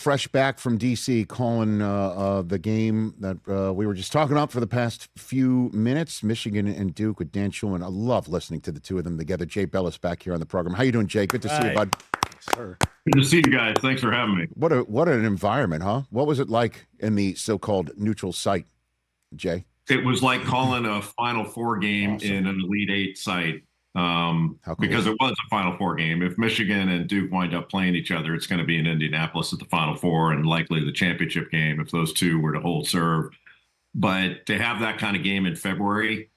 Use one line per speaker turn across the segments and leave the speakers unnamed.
fresh back from D.C. calling the game that we were just talking about for the past few minutes, Michigan and Duke with Dan Chulin. I love listening to the two of them together. Jay Bilas back here on the program. How you doing, Jay? Good to see you, bud.
Sir. Good to see you guys. Thanks for having me.
What an environment, huh? What was it like in the so-called neutral site, Jay?
It was like calling a Final Four game in an Elite Eight site. Cool. Because it was a Final Four game. If Michigan and Duke wind up playing each other, it's going to be in Indianapolis at the Final Four and likely the championship game if those two were to hold serve. But to have that kind of game in February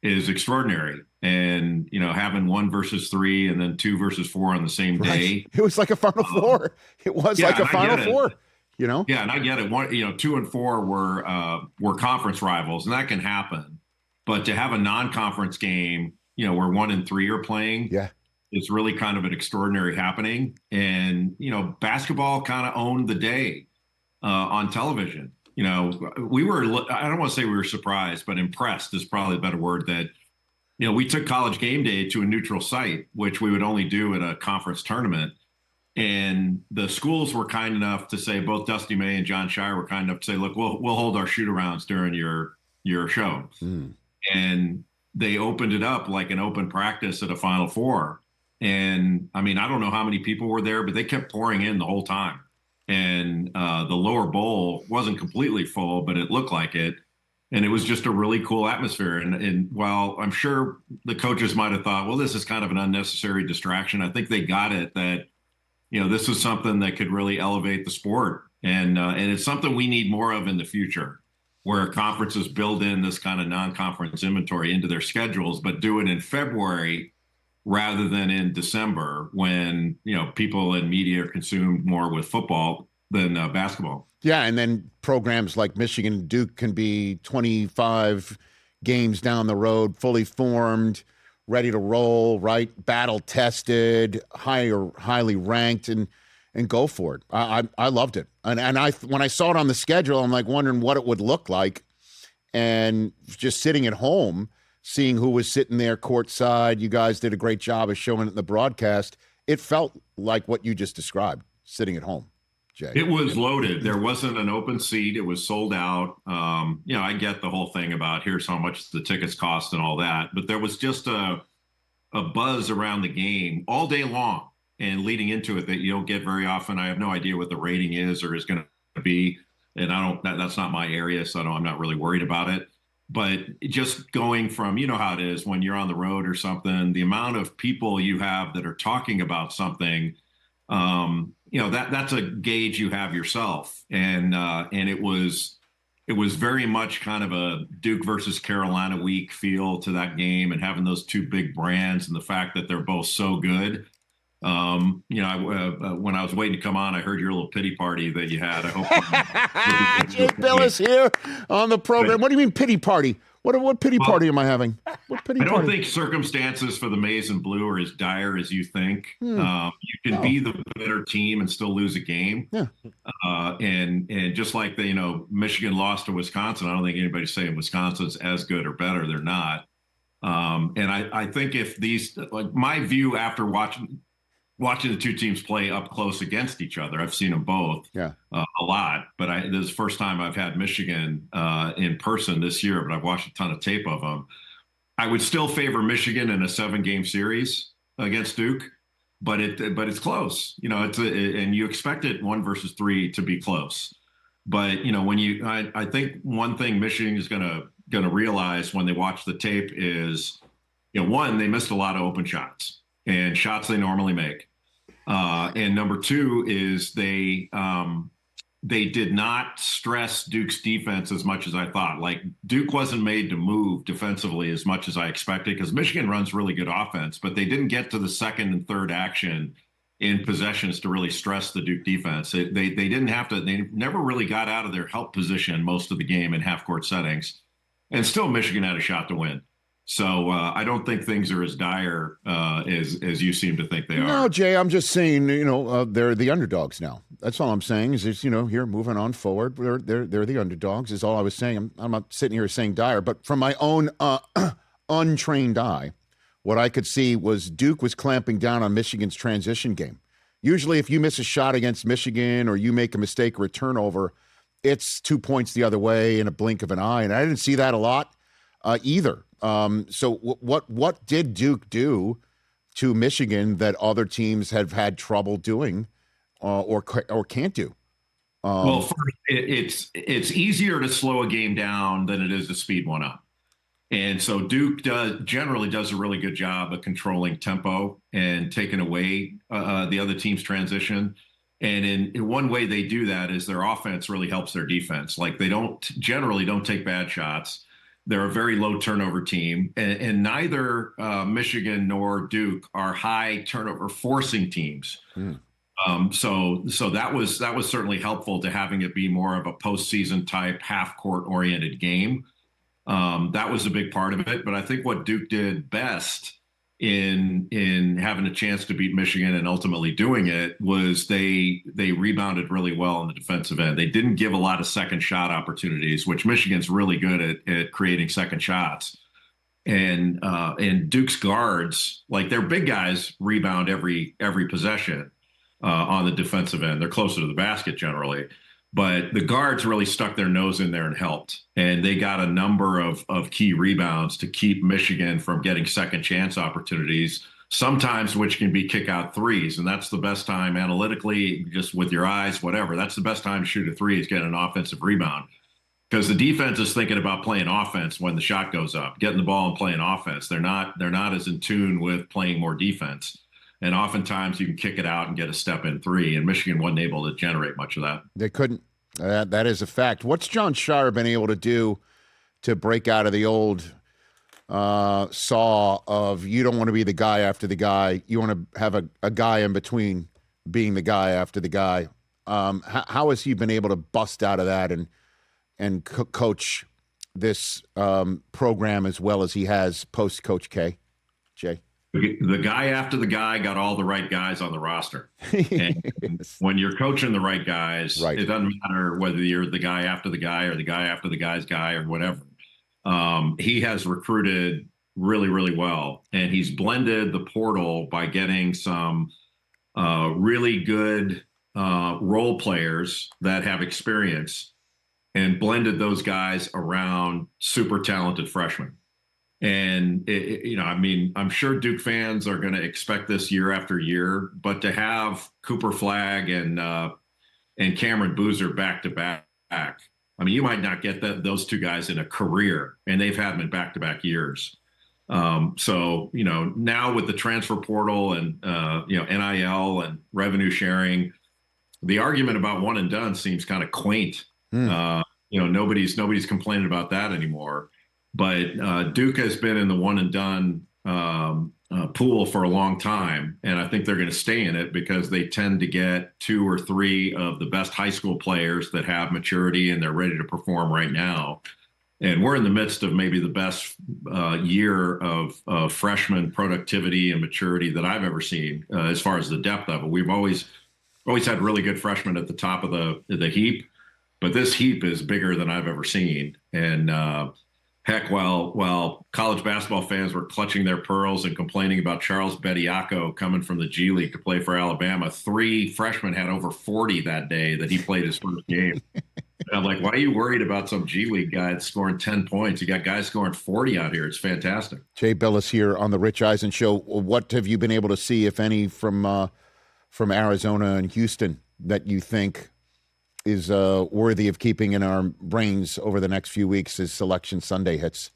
is extraordinary. And, having 1 versus 3 and then 2 versus 4 on the same day.
It was like a Final Four. It was like a Final Four. Yeah,
and I get it. 2 and 4 were conference rivals, and that can happen. But to have a non-conference game, where 1 and 3 are playing, it's really kind of an extraordinary happening. And, basketball kind of owned the day on television. We were, I don't want to say we were surprised, but impressed is probably a better word that, we took College Game Day to a neutral site, which we would only do at a conference tournament. And the schools were kind enough to say, both Dusty May and John Scheyer were kind enough to say, look, we'll hold our shoot-arounds during your show. And they opened it up like an open practice at a Final Four. And I mean, I don't know how many people were there, but they kept pouring in the whole time. And the lower bowl wasn't completely full, but it looked like it. And it was just a really cool atmosphere. And while I'm sure the coaches might have thought, well, this is kind of an unnecessary distraction, I think they got it that, this is something that could really elevate the sport. And it's something we need more of in the future, where conferences build in this kind of non-conference inventory into their schedules, but do it in February rather than in December when, people and media are consumed more with football than basketball.
Yeah, and then programs like Michigan and Duke can be 25 games down the road, fully formed, ready to roll, right? Battle-tested, highly ranked, and go for it. I loved it. And when I saw it on the schedule, I'm like wondering what it would look like. And just sitting at home, seeing who was sitting there courtside, you guys did a great job of showing it in the broadcast. It felt like what you just described, sitting at home, Jay.
It was loaded. There wasn't an open seat. It was sold out. I get the whole thing about here's how much the tickets cost and all that. But there was just a buzz around the game all day long. And leading into it that you don't get very often. I have no idea what the rating is or is going to be. And that's not my area, so I'm not really worried about it. But just going from, how it is when you're on the road or something, the amount of people you have that are talking about something, that's a gauge you have yourself. And it was very much kind of a Duke versus Carolina week feel to that game, and having those two big brands and the fact that they're both so good. When I was waiting to come on, I heard your little pity party that you had. I hope
Jay Bilas here on the program. What do you mean pity party? What pity party am I having? What pity
I don't
party?
think circumstances for the Maize and Blue are as dire as you think. You can be the better team and still lose a game.
Yeah.
And just like Michigan lost to Wisconsin, I don't think anybody's saying Wisconsin's as good or better. They're not. And I think if these, like my view after watching the two teams play up close against each other, I've seen them both a lot, but this is the first time I've had Michigan in person this year, but I've watched a ton of tape of them. I would still favor Michigan in a 7-game series against Duke, but it's close, and you expect it 1 versus 3 to be close. But, I think one thing Michigan is going to realize when they watch the tape is, one, they missed a lot of open shots and shots they normally make. And number 2 is they did not stress Duke's defense as much as I thought. Like Duke wasn't made to move defensively as much as I expected, because Michigan runs really good offense, but they didn't get to the second and third action in possessions to really stress the Duke defense. They didn't have to, they never really got out of their help position most of the game in half court settings, and still Michigan had a shot to win. So I don't think things are as dire as you seem to think they are.
No, Jay, I'm just saying, they're the underdogs now. That's all I'm saying is, here moving on forward, they're the underdogs is all I was saying. I'm not sitting here saying dire, but from my own untrained eye, what I could see was Duke was clamping down on Michigan's transition game. Usually if you miss a shot against Michigan or you make a mistake or a turnover, it's 2 points the other way in a blink of an eye. And I didn't see that a lot either. So what did Duke do to Michigan that other teams have had trouble doing or can't do?
Well, first, it's easier to slow a game down than it is to speed one up. And so Duke generally does a really good job of controlling tempo and taking away the other team's transition. And in one way they do that is their offense really helps their defense. Like they generally don't take bad shots. They're a very low turnover team, and neither Michigan nor Duke are high turnover forcing teams. So that was certainly helpful to having it be more of a postseason type half court oriented game. That was a big part of it. But I think what Duke did best in having a chance to beat Michigan and ultimately doing it was they rebounded really well on the defensive end. They didn't give a lot of second shot opportunities, which Michigan's really good at creating second shots. And Duke's guards, like their big guys, rebound every possession on the defensive end. They're closer to the basket generally. But the guards really stuck their nose in there and helped. And they got a number of key rebounds to keep Michigan from getting second chance opportunities, sometimes which can be kick out threes. And that's the best time analytically, just with your eyes, whatever. That's the best time to shoot a three is get an offensive rebound. Because the defense is thinking about playing offense when the shot goes up, getting the ball and playing offense. They're not as in tune with playing more defense. And oftentimes you can kick it out and get a step in three. And Michigan wasn't able to generate much of that.
They couldn't. That is a fact. What's Jon Scheyer been able to do to break out of the old saw of you don't want to be the guy after the guy. You want to have a guy in between being the guy after the guy. How has he been able to bust out of that and coach this program as well as he has post Coach K? Jay?
The guy after the guy got all the right guys on the roster. And yes. When you're coaching the right guys, right. It doesn't matter whether you're the guy after the guy or the guy after the guy's guy or whatever. He has recruited really, really well. And he's blended the portal by getting some really good role players that have experience and blended those guys around super talented freshmen. And, I'm sure Duke fans are going to expect this year after year, but to have Cooper Flagg and Cameron Boozer back to back, you might not get those two guys in a career, and they've had them in back-to-back years. So, now with the transfer portal and, NIL and revenue sharing, the argument about one and done seems kind of quaint. Nobody's complaining about that anymore. But Duke has been in the one and done pool for a long time, and I think they're going to stay in it because they tend to get 2 or 3 of the best high school players that have maturity and they're ready to perform right now. And we're in the midst of maybe the best year of freshman productivity and maturity that I've ever seen as far as the depth of it. We've always had really good freshmen at the top of the heap, but this heap is bigger than I've ever seen. And heck, while college basketball fans were clutching their pearls and complaining about Charles Bediako coming from the G League to play for Alabama, 3 freshmen had over 40 that day that he played his first game. And I'm like, why are you worried about some G League guy that's scoring 10 points? You got guys scoring 40 out here. It's fantastic.
Jay Bilas here on the Rich Eisen Show. What have you been able to see, if any, from Arizona and Houston that you think is worthy of keeping in our brains over the next few weeks as Selection Sunday hits?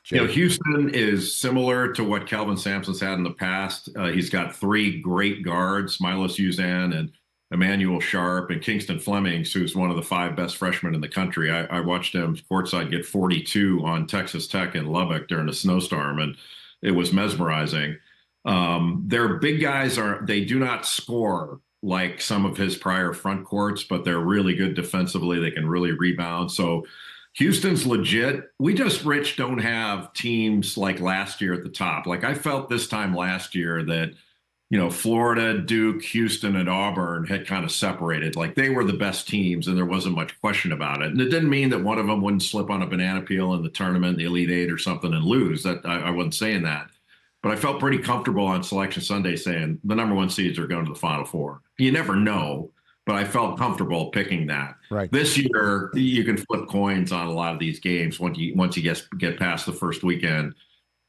Jay?
Houston is similar to what Kelvin Sampson's had in the past. He's got 3 great guards, Milos Uzan and Emmanuel Sharp and Kingston Flemings, who's one of the 5 best freshmen in the country. I watched him courtside get 42 on Texas Tech in Lubbock during a snowstorm, and it was mesmerizing. Their big guys they do not score like some of his prior front courts, but they're really good defensively. They can really rebound. So Houston's legit. We just, Rich, don't have teams like last year at the top. Like I felt this time last year that, Florida, Duke, Houston, and Auburn had kind of separated. Like they were the best teams and there wasn't much question about it. And it didn't mean that one of them wouldn't slip on a banana peel in the tournament, the Elite Eight or something and lose. That I wasn't saying that. but I felt pretty comfortable on Selection Sunday saying the number 1 seeds are going to the Final Four. You never know, but I felt comfortable picking that.
Right.
This year, you can flip coins on a lot of these games once you get past the first weekend.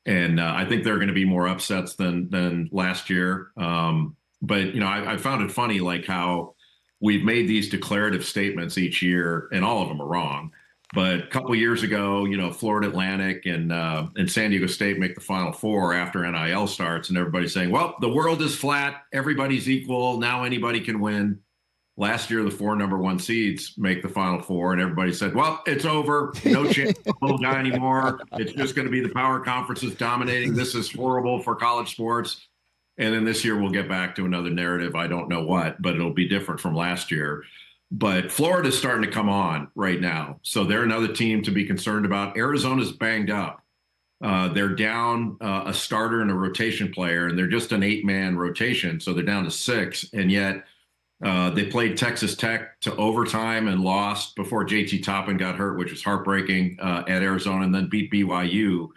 And I think there are going to be more upsets than last year. But, I found it funny, like how we've made these declarative statements each year, and all of them are wrong. But a couple of years ago, Florida Atlantic and San Diego State make the Final Four after NIL starts, and everybody's saying, well, the world is flat, everybody's equal, now anybody can win. Last year, the 4 number 1 seeds make the Final Four, and everybody said, well, it's over. No chance for the little guy anymore. It's just going to be the power conferences dominating. This is horrible for college sports. And then this year, we'll get back to another narrative. I don't know what, but it'll be different from last year. But Florida's starting to come on right now. So they're another team to be concerned about. Arizona's banged up. They're down a starter and a rotation player, and they're just an 8-man rotation. So they're down to 6. And yet they played Texas Tech to overtime and lost before JT Toppin got hurt, which was heartbreaking at Arizona, and then beat BYU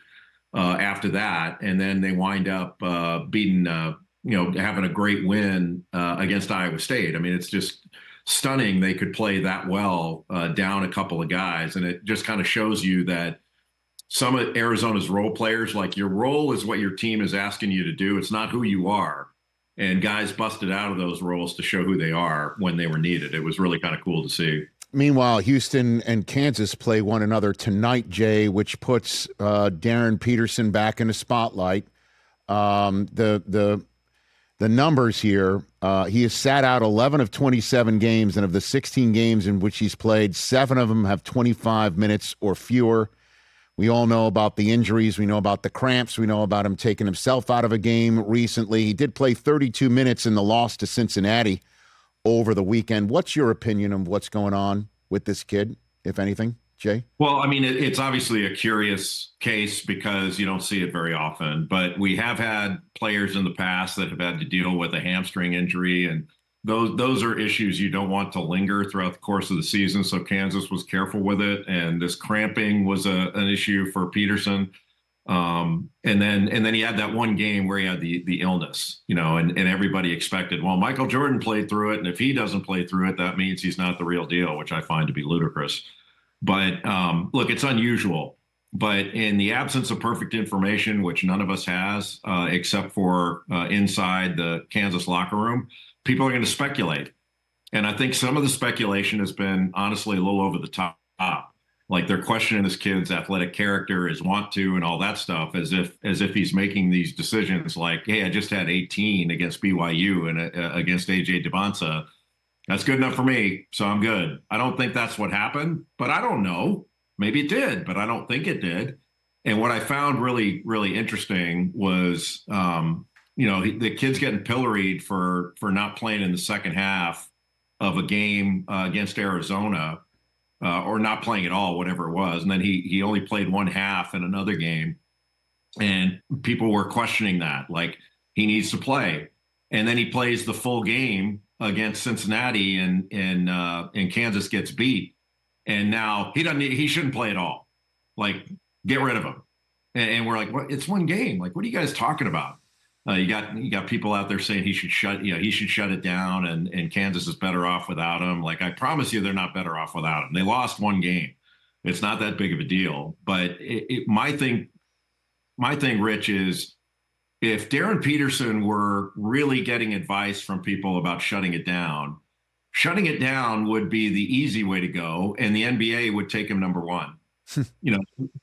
after that. And then they wind up beating, having a great win against Iowa State. I mean, it's just stunning they could play that well down a couple of guys. And it just kind of shows you that some of Arizona's role players, like, your role is what your team is asking you to do. It's not who you are. And guys busted out of those roles to show who they are when they were needed. It was really kind of cool to see.
Meanwhile, Houston and Kansas play one another tonight, Jay, which puts Darrin Peterson back in the spotlight. The numbers here, he has sat out 11 of 27 games, and of the 16 games in which he's played, 7 of them have 25 minutes or fewer. We all know about the injuries. We know about the cramps. We know about him taking himself out of a game recently. He did play 32 minutes in the loss to Cincinnati over the weekend. What's your opinion of what's going on with this kid, if anything, Jay?
Well, I mean, it's obviously a curious case because you don't see it very often. But we have had players in the past that have had to deal with a hamstring injury, and those are issues you don't want to linger throughout the course of the season. So Kansas was careful with it, and this cramping was an issue for Peterson. And then he had that one game where he had the illness, and everybody expected, well, Michael Jordan played through it, and if he doesn't play through it, that means he's not the real deal, which I find to be ludicrous. But look, it's unusual. But in the absence of perfect information, which none of us has, except for inside the Kansas locker room, people are going to speculate. And I think some of the speculation has been honestly a little over the top. Like, they're questioning this kid's athletic character, his want to, and all that stuff, as if he's making these decisions like, hey, I just had 18 against BYU and against AJ Devonsa. That's good enough for me, so I'm good. I don't think that's what happened, but I don't know. Maybe it did, but I don't think it did. And what I found really, really interesting was, the kid's getting pilloried for not playing in the second half of a game against Arizona, or not playing at all, whatever it was. And then he only played one half in another game. And people were questioning that, like, he needs to play. And then he plays the full game against Cincinnati, and Kansas gets beat. And now he shouldn't play at all. Like, get rid of him. And we're like, what? It's one game. Like, what are you guys talking about? You got people out there saying he should shut it down, and Kansas is better off without him. Like, I promise you, they're not better off without him. They lost one game. It's not that big of a deal. But my thing, Rich, is if Darrin Peterson were really getting advice from people about shutting it down would be the easy way to go, and the NBA would take him number one.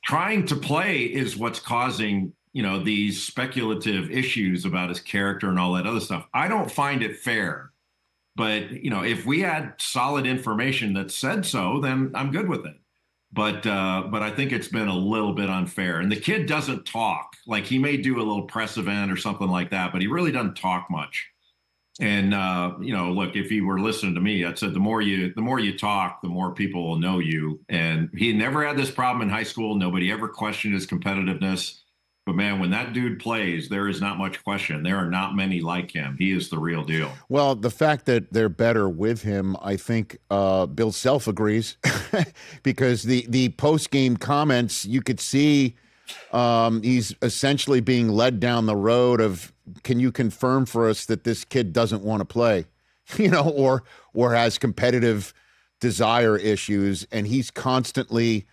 Trying to play is what's causing these speculative issues about his character and all that other stuff. I don't find it fair, but if we had solid information that said so, then I'm good with it. But I think it's been a little bit unfair. And the kid doesn't talk. Like, he may do a little press event or something like that, but he really doesn't talk much. And look, if he were listening to me, I'd said the more you talk, the more people will know you. And he never had this problem in high school. Nobody ever questioned his competitiveness. But, man, when that dude plays, there is not much question. There are not many like him. He is the real deal.
Well, the fact that they're better with him, I think Bill Self agrees, because the post-game comments, you could see He's essentially being led down the road of, can you confirm for us that this kid doesn't want to play, or has competitive desire issues, and he's constantly,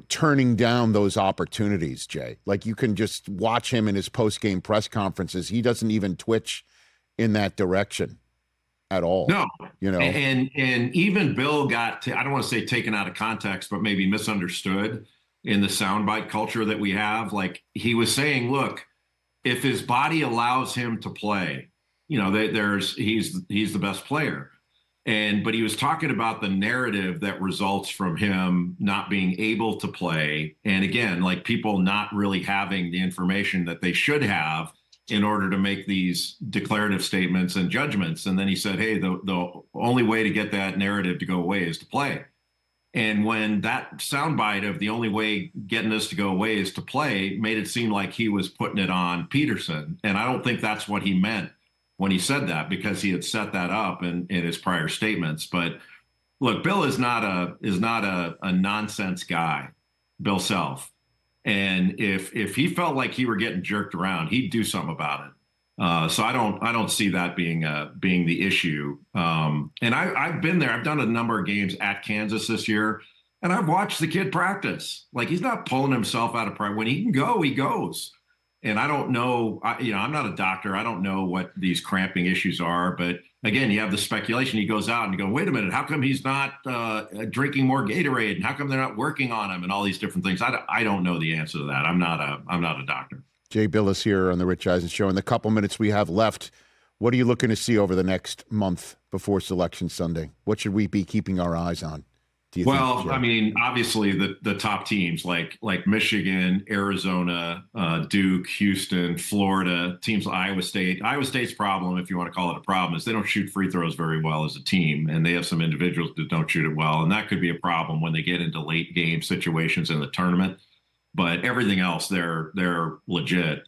turning down those opportunities, Jay. Like, you can just watch him in his post-game press conferences. He doesn't even twitch in that direction at all.
No, and even Bill got I don't want to say taken out of context, but maybe misunderstood in the soundbite culture that we have. Like, he was saying, look, if his body allows him to play, he's the best player. But he was talking about the narrative that results from him not being able to play. And again, like, people not really having the information that they should have in order to make these declarative statements and judgments. And then he said, hey, the only way to get that narrative to go away is to play. And when that soundbite of the only way getting this to go away is to play made it seem like he was putting it on Peterson. And I don't think that's what he meant when he said that, because he had set that up in his prior statements. But look, Bill is not a nonsense guy, Bill Self. And if he felt like he were getting jerked around, he'd do something about it. So I don't see that being the issue. And I've been there. I've done a number of games at Kansas this year, and I've watched the kid practice. Like, he's not pulling himself out of pride. When he can go, he goes. And I don't know, I'm not a doctor. I don't know what these cramping issues are. But again, you have the speculation. He goes out and you go, wait a minute, how come he's not drinking more Gatorade? And how come they're not working on him and all these different things? I don't know the answer to that. I'm not a doctor.
Jay Bilas here on the Rich Eisen Show. In the couple minutes we have left, what are you looking to see over the next month before Selection Sunday? What should we be keeping our eyes on?
Well, I mean, obviously the top teams like Michigan, Arizona, Duke, Houston, Florida, teams like Iowa State. Iowa State's problem, if you want to call it a problem, is they don't shoot free throws very well as a team, and they have some individuals that don't shoot it well, and that could be a problem when they get into late game situations in the tournament. But everything else, they're legit.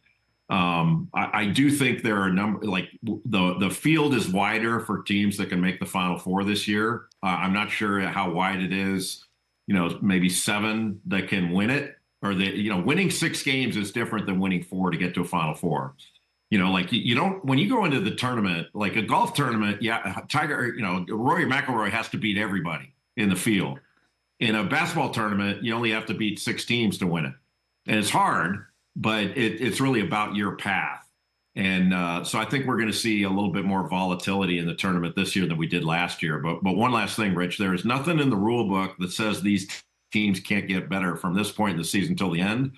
I do think there are a number, like the field is wider for teams that can make the Final Four this year. I'm not sure how wide it is, maybe 7 that can win it, or winning 6 games is different than winning 4 to get to a Final Four. Like, you don't, when you go into the tournament, like a golf tournament, Rory McIlroy has to beat everybody in the field. In a basketball tournament, you only have to beat 6 teams to win it. And it's hard, but it's really about your path. And so I think we're going to see a little bit more volatility in the tournament this year than we did last year. But one last thing, Rich, there is nothing in the rule book that says these teams can't get better from this point in the season till the end.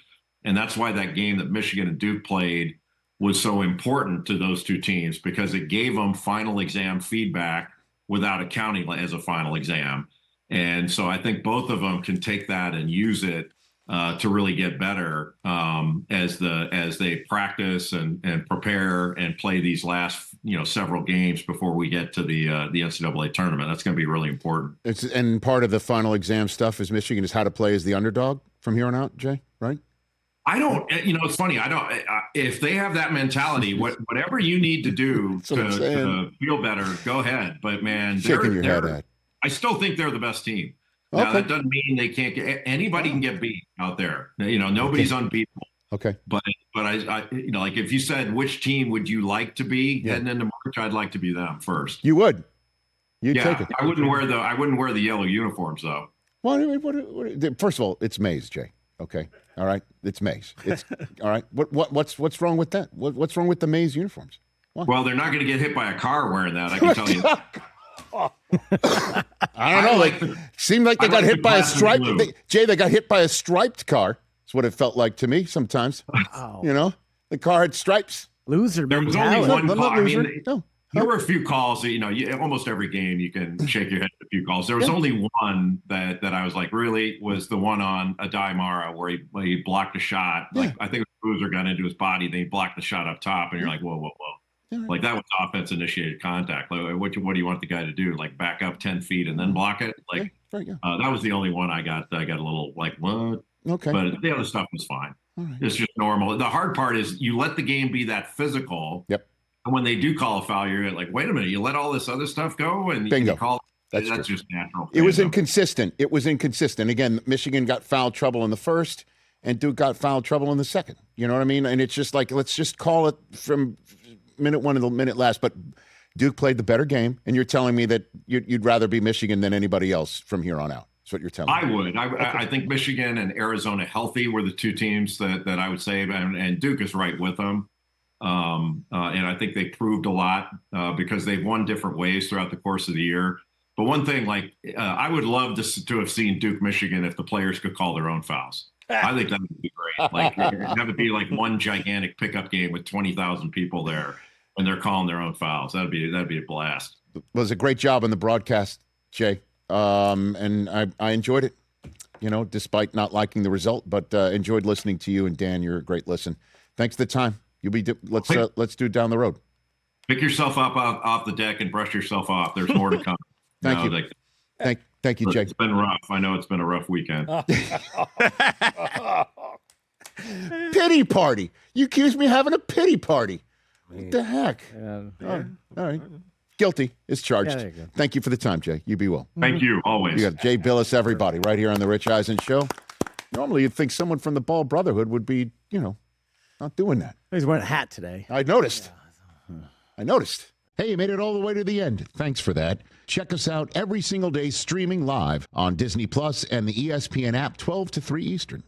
And that's why that game that Michigan and Duke played was so important to those two teams, because it gave them final exam feedback without accounting as a final exam. And so I think both of them can take that and use it to really get better as they practice and prepare and play these last several games before we get to the NCAA tournament. That's going to be really important.
And part of the final exam stuff is Michigan is how to play as the underdog from here on out, Jay, right?
I don't, it's funny. If they have that mentality, whatever you need to do to feel better, go ahead. But man,
shaking your head at.
I still think they're the best team. Now, that doesn't mean they can't get, anybody can get beat out there. Nobody's unbeatable.
Okay.
But I like, if you said, which team would you like to be heading into March, I'd like to be them first.
You would. You'd take it.
I wouldn't wear the yellow uniforms though.
Well, first of all, it's maize, Jay. Okay. All right. It's maize. It's all right. What's wrong with that? What's wrong with the maize uniforms? What?
Well, they're not going to get hit by a car wearing that. I can tell you.
I don't know. Seemed like they got hit by a striped. They got hit by a striped car. That's what it felt like to me sometimes. Wow. The car had stripes.
Loser.
There was only one call. There were a few calls that, almost every game you can shake your head at a few calls. There was only one that I was like, really, was the one on Adai Mara where he blocked a shot. Like, I think the loser got into his body. They blocked the shot up top, and you're like, whoa. Like, that was offense initiated contact. Like, what do you want the guy to do? Like, back up 10 feet and then block it? Like, that was the only one I got a little like, what?
Okay.
But the other stuff was fine. Right. It's just normal. The hard part is you let the game be that physical.
Yep.
And when they do call a foul, you're like, wait a minute, you let all this other stuff go and
Bingo.
you call
that's
just natural.
It was inconsistent. Again, Michigan got foul trouble in the first. and Duke got foul trouble in the second. You know what I mean? And it's just like, let's just call it from minute one to the minute last. But Duke played the better game, and you're telling me that you'd rather be Michigan than anybody else from here on out. That's what you're telling me.
I would. I think Michigan and Arizona healthy were the two teams that I would say, and Duke is right with them. And I think they proved a lot because they've won different ways throughout the course of the year. But one thing, I would love to have seen Duke, Michigan, if the players could call their own fouls. I think that would be great. That would be like one gigantic pickup game with 20,000 people there, and they're calling their own fouls. That'd be a blast.
It was a great job on the broadcast, Jay. And I enjoyed it, despite not liking the result, but enjoyed listening to you. And Dan, you're a great listen. Thanks for the time. Let's do it down the road.
Pick yourself up off the deck and brush yourself off. There's more to come.
Thank you. Thank you, Jay.
It's been rough. I know it's been a rough weekend.
Pity party. You accused me of having a pity party. What the heck? All right. Guilty is charged. Thank you for the time, Jay. You be well.
Thank you, always.
You got Jay Bilas, everybody, right here on the Rich Eisen Show. Normally, you'd think someone from the Ball Brotherhood would be, not doing that.
He's wearing a hat today.
I noticed. Hey, you made it all the way to the end. Thanks for that. Check us out every single day streaming live on Disney Plus and the ESPN app 12 to 3 Eastern.